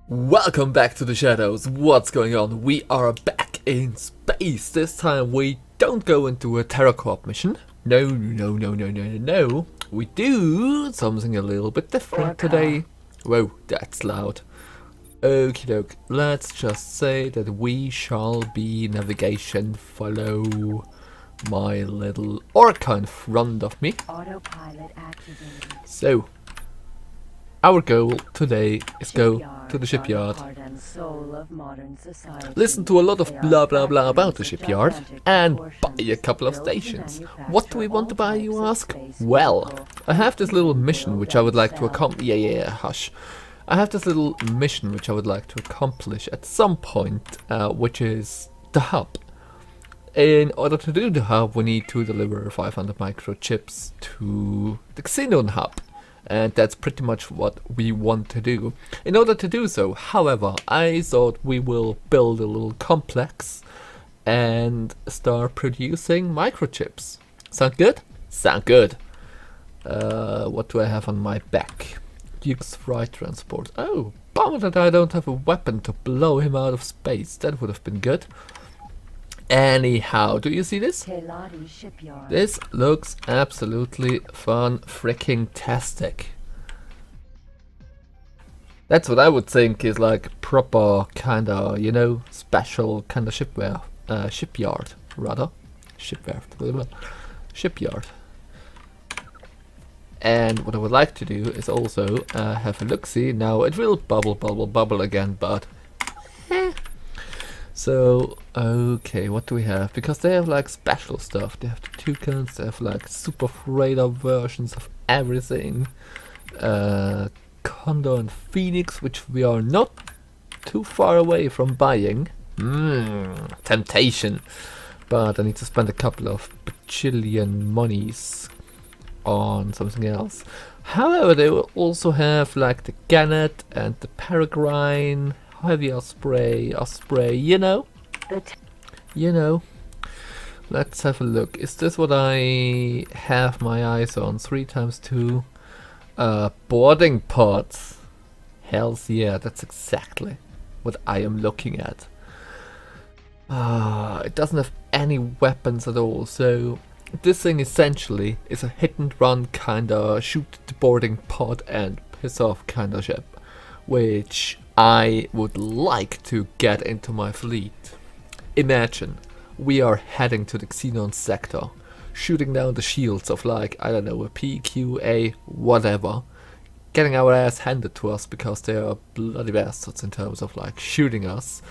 Welcome back to the shadows. What's going on? We are back in space. This time we don't go into a Terran Conflict mission. No. We do something a little bit different today. Whoa, that's loud. Okie doke. Let's just say that we shall be navigation follow my little orca in front of me. Autopilot activated. So, our goal today is go to the shipyard, listen to a lot of blah blah blah about the shipyard, and buy a couple of stations. What do we want to buy, you ask? Well, I have this little mission which I would like to accomplish. Hush. I have this little mission which I would like to accomplish at some point, which is the hub. In order to do the hub, we need to deliver 500 microchips to the Xenon hub. And that's pretty much what we want to do. In order to do so, however, I thought we will build a little complex and start producing microchips. Sound good? Sound good. What do I have on my back? Duke's freight transport. Oh, bummer that I don't have a weapon to blow him out of space. That would have been good. Anyhow, do you see this? This looks absolutely fun freaking tastic. That's what I would think is like proper kinda, you know, special kinda shipyard rather. Shipyard. And what I would like to do is also have a look-see. Now it will bubble again, but so, okay, what do we have? Because they have like special stuff. They have the toucans, they have like super freighter versions of everything. Condor and Phoenix, which we are not too far away from buying. Temptation. But I need to spend a couple of bajillion monies on something else. However, they will also have like the Gannet and the Peregrine. Heavy Osprey, you know? Let's have a look. Is this what I have my eyes on? 3x2 boarding pods. Hells yeah, that's exactly what I am looking at. It doesn't have any weapons at all, so this thing essentially is a hit and run kinda shoot the boarding pod and piss off kinda ship, which I would like to get into my fleet. Imagine, we are heading to the Xenon sector, shooting down the shields of like, I don't know, a PQA, whatever, getting our ass handed to us because they are bloody bastards in terms of like shooting us,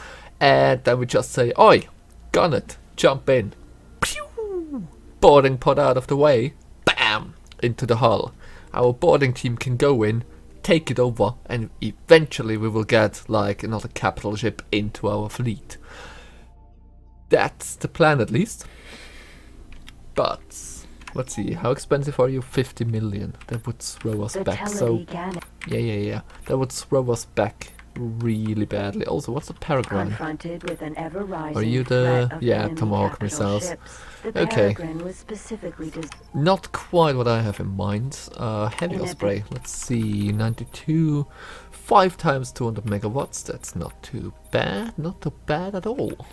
and then we just say, oi, gun it, jump in, pew, boarding pod out of the way, bam, into the hull. Our boarding team can go in, take it over, and eventually we will get like another capital ship into our fleet. That's the plan, at least. But let's see, how expensive are you? 50 million. That would throw us back. So yeah. That would throw us back really badly. Also, what's a Peregrine? With an Are you the Tomahawk missiles? Okay. Not quite what I have in mind. Heavy Osprey. Let's see, 92, 5 x 200 megawatts. That's not too bad. Not too bad at all.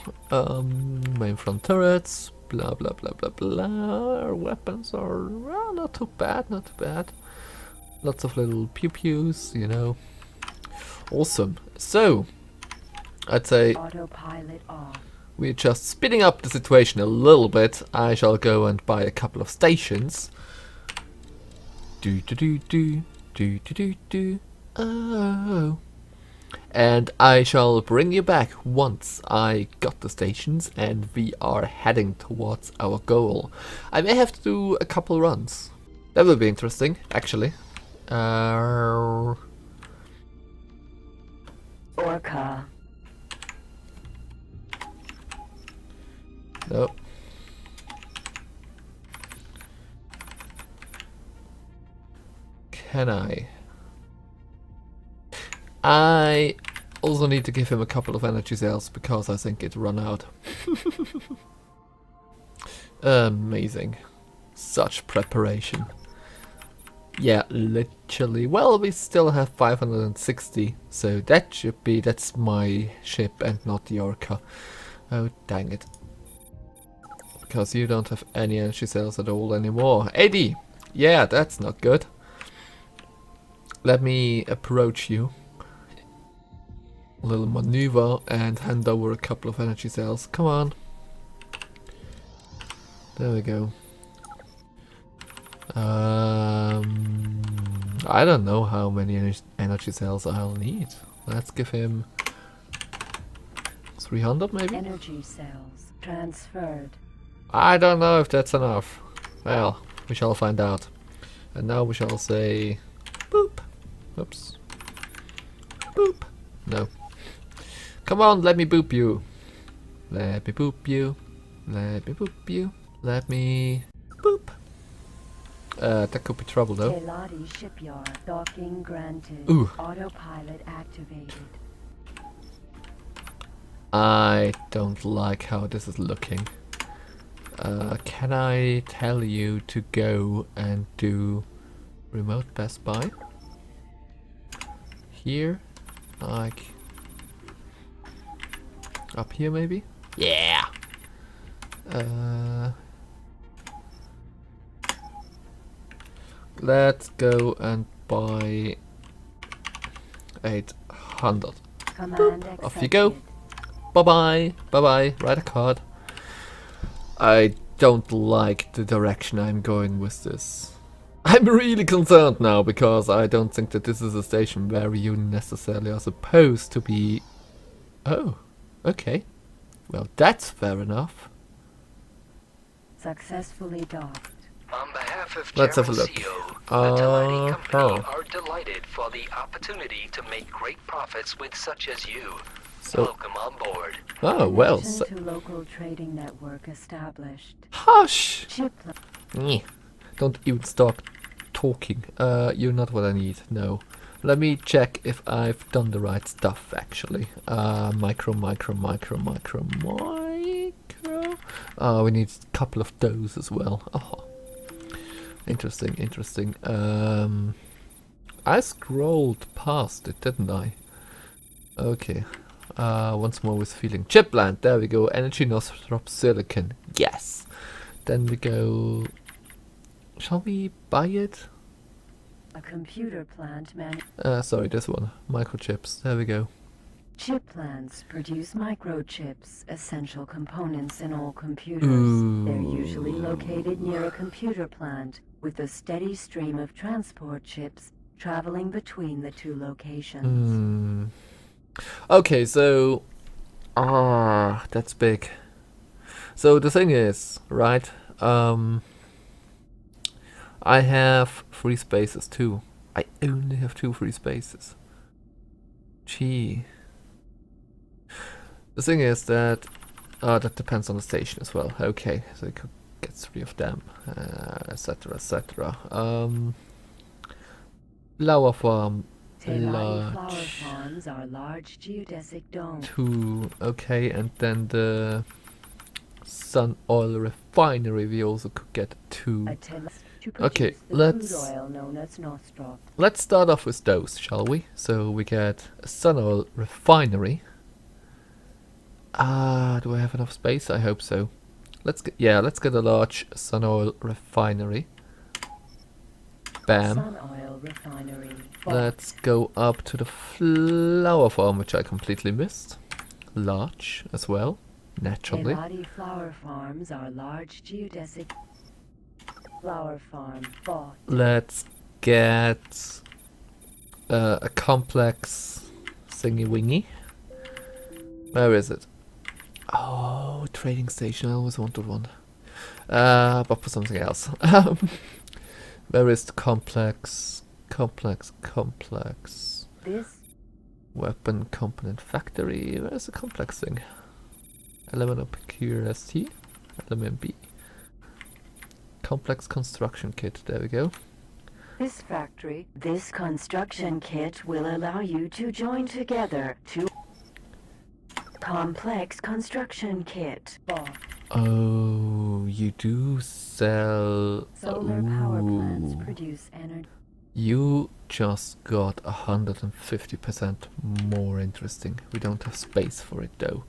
Main front turrets. Blah blah blah blah blah. Our weapons are not too bad. Not too bad. Lots of little pew pews. You know. Awesome. So, I'd say autopilot off. We're just speeding up the situation a little bit. I shall go and buy a couple of stations. Oh. And I shall bring you back once I got the stations and we are heading towards our goal. I may have to do a couple runs. That will be interesting, actually. Orca. Nope. Can I? I also need to give him a couple of energy cells because I think it run out. Amazing. Such preparation. Yeah, literally. Well, we still have 560, so that's my ship and not the Orca. Oh, dang it. Because you don't have any energy cells at all anymore. 80! Yeah, that's not good. Let me approach you. A little maneuver and hand over a couple of energy cells. Come on. There we go. I don't know how many energy cells I'll need. Let's give him 300 maybe? Energy cells transferred. I don't know if that's enough. Well, we shall find out. And now we shall say boop. Oops. Boop. No. Come on, let me boop you. Let me boop you. Let me boop you. Let me boop. That could be trouble though. Eladi shipyard. Docking granted. Ooh. Autopilot activated. I don't like how this is looking. Can I tell you to go and do remote Best Buy? Here? Like... up here maybe? Yeah! Let's go and buy 800. Command Boop. Off you go. accepted. Bye bye. Bye bye. Write a card. I don't like the direction I'm going with this. I'm really concerned now because I don't think that this is a station where you necessarily are supposed to be. Oh, okay. Well, that's fair enough. Successfully docked. On behalf of Let's have a Terran look. CEO, the Telani Company Oh. are delighted for the opportunity to make great profits with such as you. So, Welcome on board. oh well. Connection So, to local trading network established. hush! Chip Nyeh. Don't even start talking. You're not what I need. No. Let me check if I've done the right stuff actually. Micro. Oh, we need a couple of those as well. Oh. Interesting. I scrolled past it, didn't I? Okay. Once more with feeling. Chipland, there we go. Energy Northrop Silicon. Yes. Then we go. Shall we buy it? a computer plant Sorry, this one. Microchips. There we go. Chip plants produce microchips, essential components in all computers. They're usually located near a computer plant, with a steady stream of transport chips traveling between the two locations. Okay, so that's big. So the thing is, right? I have free spaces too. I only have 2 free spaces. Gee. The thing is that that depends on the station as well. Okay, so I could get 3 of them, etc. Flower farm. Telani flower Large. farms are large geodesic domes. 2. Okay, and then the sun oil refinery we also could get 2. To Okay, produce the let's- crude oil known as Nostrop. Let's start off with those, shall we? So we get a sun oil refinery. Do I have enough space? I hope so. Let's get a large sun oil refinery. Bam. Sun oil refinery. Let's go up to the flower farm, which I completely missed. Large as well, naturally. Eladi flower farms are large geodesic flower farm. Bought. Let's get a complex thingy wingy. Where is it? Oh, trading station. I always wanted one. But for something else. Where is the complex? This Weapon component factory. Where's the complex thing? Element of peculiar ST. Element B. Complex construction kit. There we go. This construction kit will allow you to join together to complex construction kit. Bought. Oh, you do sell. Solar power plants Ooh. produce energy. You just got 150% more interesting. We don't have space for it though.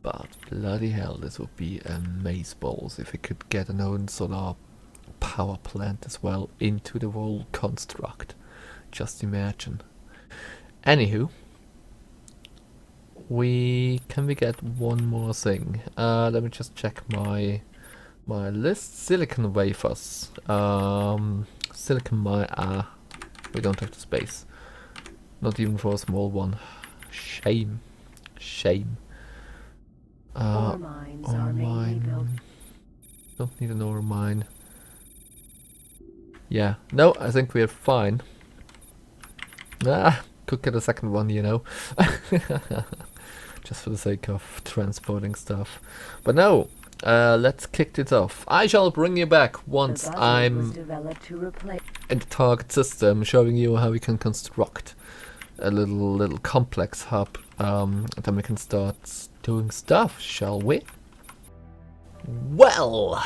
But bloody hell, this would be amazeballs if we could get an own solar power plant as well into the whole construct. Just imagine. Anywho, can we get one more thing? Let me just check my list. Silicon wafers. Silicon we don't have the space. Not even for a small one. Shame. Shame. Ore mines are mainly built. Don't need an ore mine. Yeah. No, I think we're fine. Could get a second one, you know. Just for the sake of transporting stuff. But no, let's kick this off. I shall bring you back once I'm in the target system, showing you how we can construct a little complex hub. And then we can start doing stuff, shall we? Well,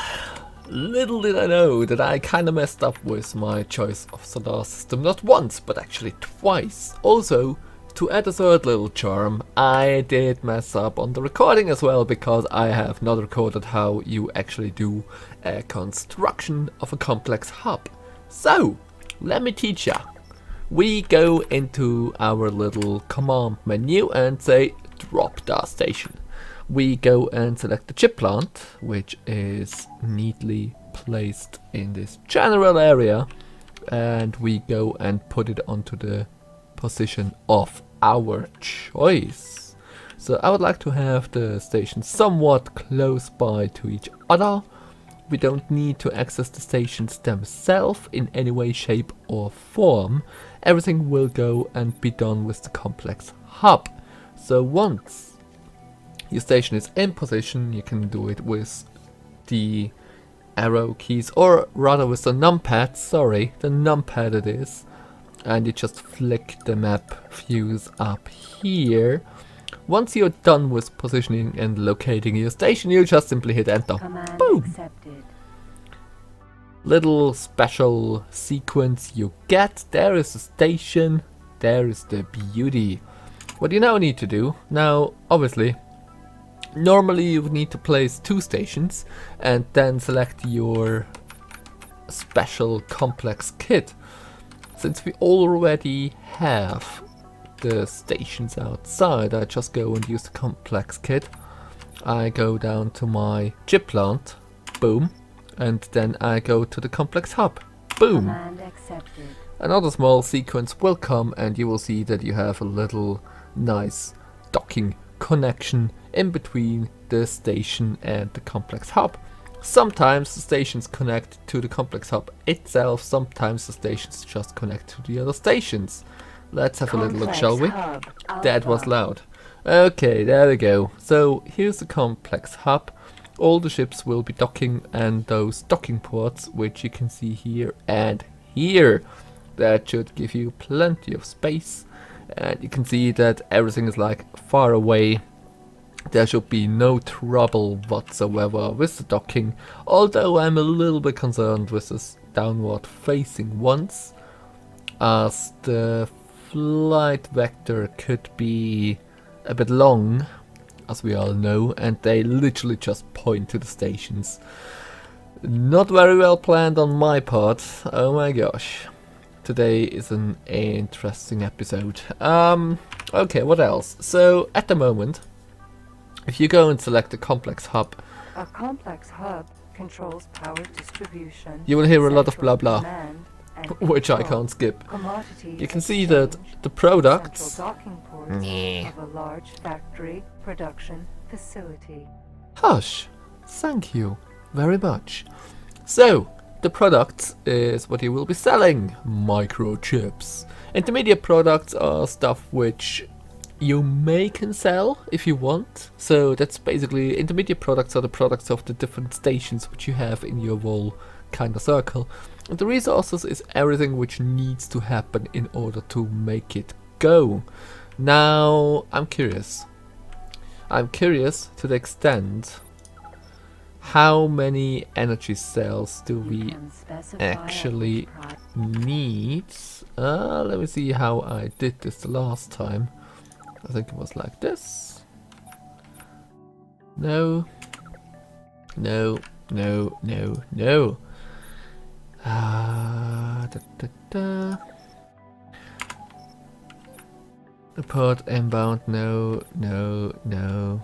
little did I know that I kinda messed up with my choice of solar system, not once, but actually twice. Also, to add a third little charm, I did mess up on the recording as well, because I have not recorded how you actually do a construction of a complex hub. So, let me teach ya. We go into our little command menu and say drop the station. We go and select the chip plant, which is neatly placed in this general area, and we go and put it onto the position of our choice. So I would like to have the stations somewhat close by to each other. We don't need to access the stations themselves in any way, shape or form. Everything will go and be done with the complex hub. So once your station is in position, you can do it with the arrow keys, or rather with the numpad, the numpad it is. And you just flick the map fuse up here. Once you're done with positioning and locating your station, you just simply hit enter. Command Boom! accepted. Little special sequence you get. There is the station, there is the beauty. What you now need to do, now obviously, normally you would need to place 2 stations and then select your special complex kit. Since we already have the stations outside, I just go and use the complex kit. I go down to my chip plant, boom, and then I go to the complex hub, boom. Command accepted. Another small sequence will come and you will see that you have a little nice docking connection in between the station and the complex hub. Sometimes the stations connect to the complex hub itself, sometimes the stations just connect to the other stations. Let's have a little look, shall we? That was loud. Okay, there we go. So here's the complex hub. All the ships will be docking, and those docking ports, which you can see here and here, that should give you plenty of space. And you can see that everything is like far away. There should be no trouble whatsoever with the docking, although I'm a little bit concerned with this downward facing ones, as the flight vector could be a bit long, as we all know, and they literally just point to the stations. Not very well planned on my part. Oh my gosh. Today is an interesting episode. Okay, what else? So at the moment, if you go and select the complex hub, A complex hub controls power distribution. you will hear a lot of blah central blah, command and which I control, can't skip. commodity You can see that exchange, the products, central docking ports of a large factory production facility. hush, thank you very much. So, the products is what you will be selling, microchips. Intermediate products are stuff which you can sell if you want. So that's basically, intermediate products are the products of the different stations which you have in your whole kind of circle. And the resources is everything which needs to happen in order to make it go. Now, I'm curious to the extent how many energy cells do You we can specify actually at which need? Let me see how I did this the last time. I think it was like this. No. No, no, no, no. Da, da, da. Report inbound, no, no, no.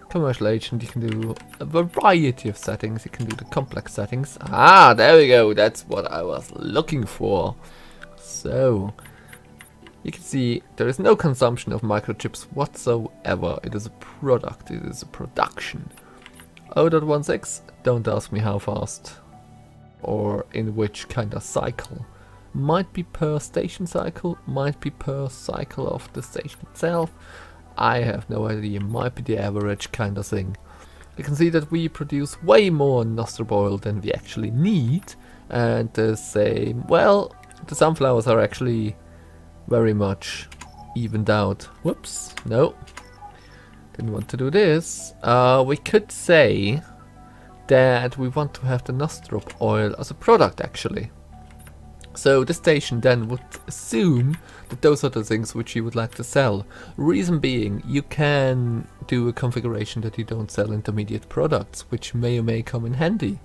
Commercial agent, you can do a variety of settings. You can do the complex settings. Ah, there we go. That's what I was looking for. So, you can see there is no consumption of microchips whatsoever. It is a product. It is a production. 0.16, don't ask me how fast or in which kind of cycle. Might be per station cycle, might be per cycle of the station itself. I have no idea, might be the average kind of thing. You can see that we produce way more Nostrum oil than we actually need, and the same, well, the sunflowers are actually very much evened out. Whoops, no, didn't want to do this. We could say that we want to have the Nostrum oil as a product actually. So the station then would assume that those are the things which you would like to sell. Reason being, you can do a configuration that you don't sell intermediate products, which may or may come in handy.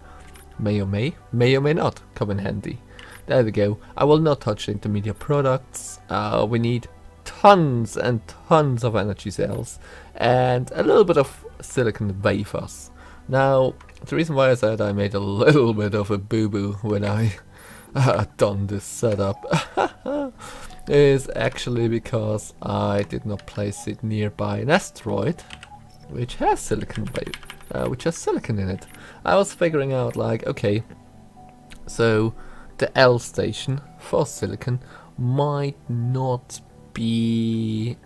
May or may not come in handy. There we go. I will not touch the intermediate products. We need tons and tons of energy cells and a little bit of silicon wafers. Now, the reason why I said I made a little bit of a boo-boo when I done this setup is actually because I did not place it nearby an asteroid which has silicon in it. I was figuring out like, okay, so the L station for silicon might not be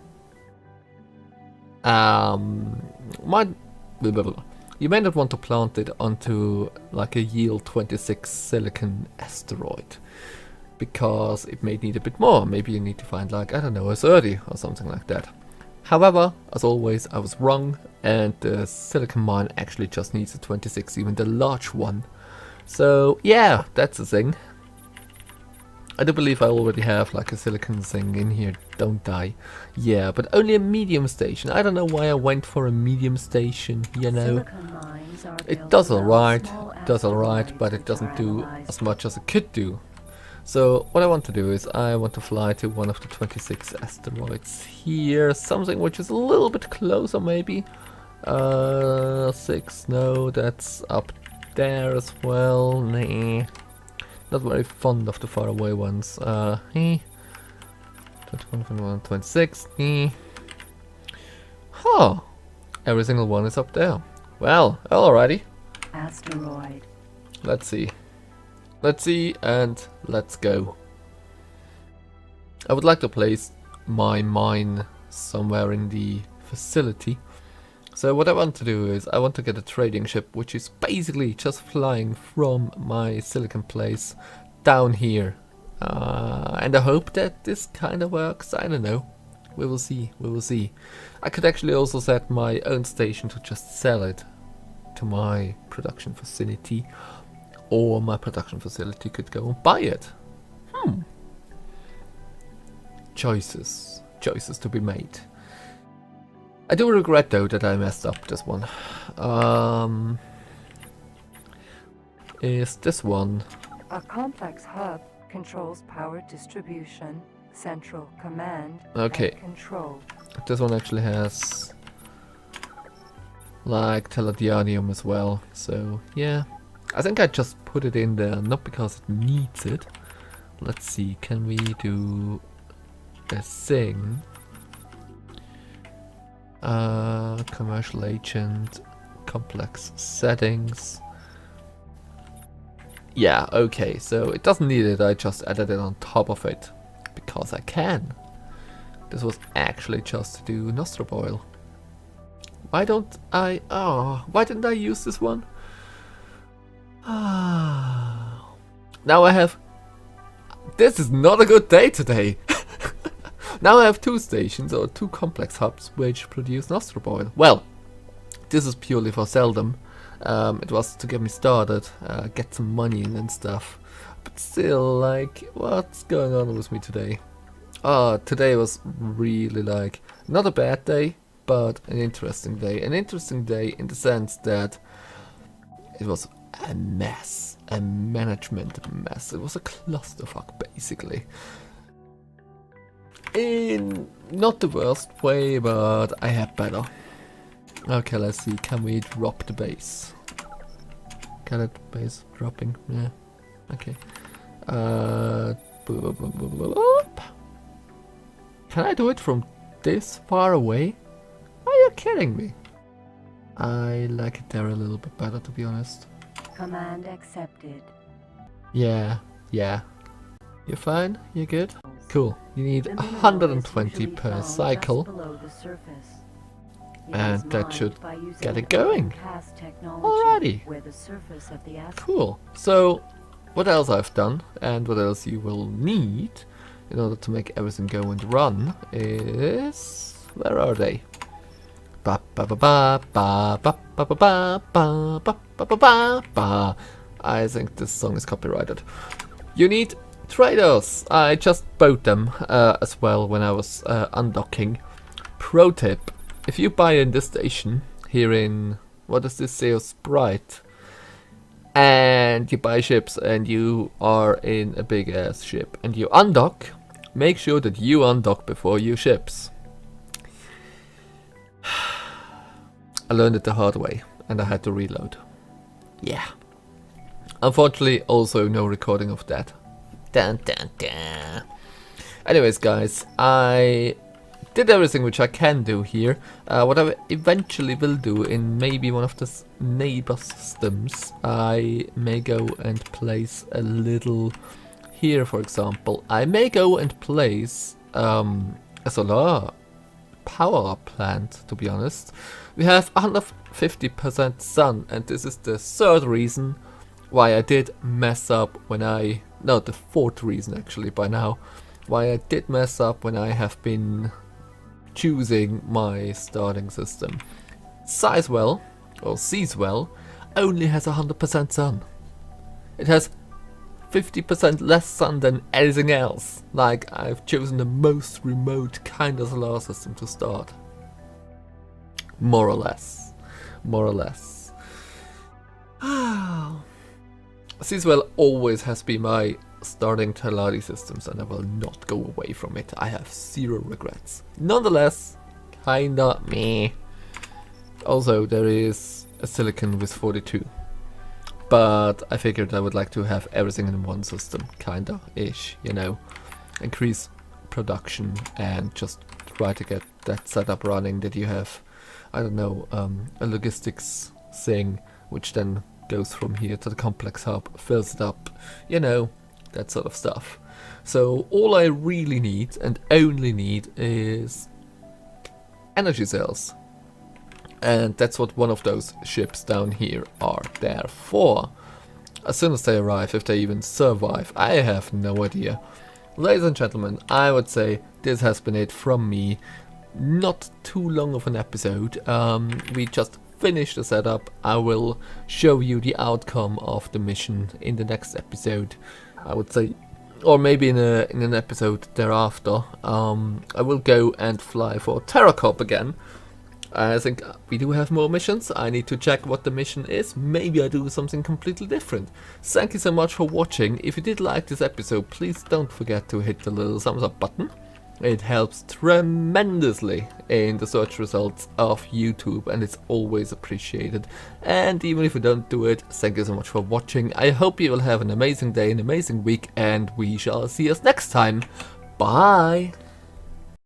you may not want to plant it onto like a yield 26 silicon asteroid because it may need a bit more. Maybe you need to find like, I don't know, a 30 or something like that. However, as always, I was wrong, and the silicon mine actually just needs a 26, even the large one. So yeah, that's the thing. I do believe I already have like a silicon thing in here, don't I? Yeah, but only a medium station. I don't know why I went for a medium station, you know. Silicon mines are It built does around alright, small but it asteroids doesn't which do are analyzed. as much as it could do. So what I want to do is I want to fly to one of the 26 asteroids here, something which is a little bit closer maybe. 6, no, that's up there as well. Nah. Not very fond of the faraway ones. 21, 21, 26. Huh. Every single one is up there. Well, alrighty. Asteroid. Let's see. Let's see and let's go. I would like to place my mine somewhere in the facility. So what I want to do is I want to get a trading ship which is basically just flying from my silicon place down here. And I hope that this kind of works. I don't know. We will see. We will see. I could actually also set my own station to just sell it to my production facility. Or my production facility could go and buy it. Choices. Choices to be made. I do regret though that I messed up this one. Is this one? A complex hub controls power distribution, central command, Okay. and control. This one actually has like teledianium as well. So yeah. I think I just put it in there, not because it needs it. Let's see, can we do a thing? Commercial agent, complex settings. Yeah, okay, so it doesn't need it, I just added it on top of it. Because I can. This was actually just to do Nostrum oil. Why don't I... oh, why didn't I use this one? Now I have... this is not a good day today. Now I have two stations or two complex hubs which produce Nostrum oil. Well, This is purely for seldom. It was to get me started, get some money in and stuff. But still, like, what's going on with me today? Today was really, like, not a bad day, but an interesting day. An interesting day in the sense that it was a mess. A management mess. It was a clusterfuck, basically. In not the worst way, but I had better. Okay, let's see. Can we drop the base? Can it base dropping? Yeah. Okay. Can I do it from this far away? Are you kidding me? I like it there a little bit better, to be honest. Command accepted. Yeah. You're fine? You're good? Cool. You need The mineral is 120 usually per found cycle. just below the surface. It And is that mined should by using get it oil going. and gas technology, Alrighty. where the surface of the asphalt Cool. So, what else I've done, and what else you will need in order to make everything go and run is... Where are they? Ba ba ba ba ba ba ba ba ba ba ba ba ba ba ba. I think this song is copyrighted. You need traders. I just bought them as well when I was undocking. Pro tip: if you buy in this station here in, what does this say, Sprite, and you buy ships and you are in a big ass ship and you undock, make sure that you undock before you ships. I learned it the hard way and I had to reload. Yeah. Unfortunately, also no recording of that. Dun, dun, dun. Anyways, guys, I did everything which I can do here. What I eventually will do in maybe one of the neighbor systems, I may go and place a little here, for example. I may go and place a solar power plant, to be honest. We have 150% sun, and this is the third reason why I did mess up when I... No, the fourth reason actually by now. Why I did mess up when I have been choosing my starting system. Sizewell, or Seaswell, only has 100% sun. It has 50% less sun than anything else. Like, I've chosen the most remote kind of solar system to start. More or less. More or less. Seaswell always has been my starting Teladi systems and I will not go away from it. I have zero regrets. Nonetheless, kinda meh. Also, there is a silicon with 42. But I figured I would like to have everything in one system, kinda-ish, you know. Increase production and just try to get that setup running that you have, I don't know, a logistics thing, which then goes from here to the complex hub, fills it up, you know, that sort of stuff. So all I really need and only need is energy cells. And that's what one of those ships down here are there for. As soon as they arrive, if they even survive, I have no idea. Ladies and gentlemen, I would say this has been it from me. Not too long of an episode. We just finished the setup. I will show you the outcome of the mission in the next episode, I would say. Or maybe in an episode thereafter. I will go and fly for Terracorp again. I think we do have more missions. I need to check what the mission is. Maybe I do something completely different. Thank you so much for watching. If you did like this episode, please don't forget to hit the little thumbs up button. It helps tremendously in the search results of YouTube and it's always appreciated. And even if you don't do it, thank you so much for watching. I hope you will have an amazing day, an amazing week, and we shall see us next time. Bye!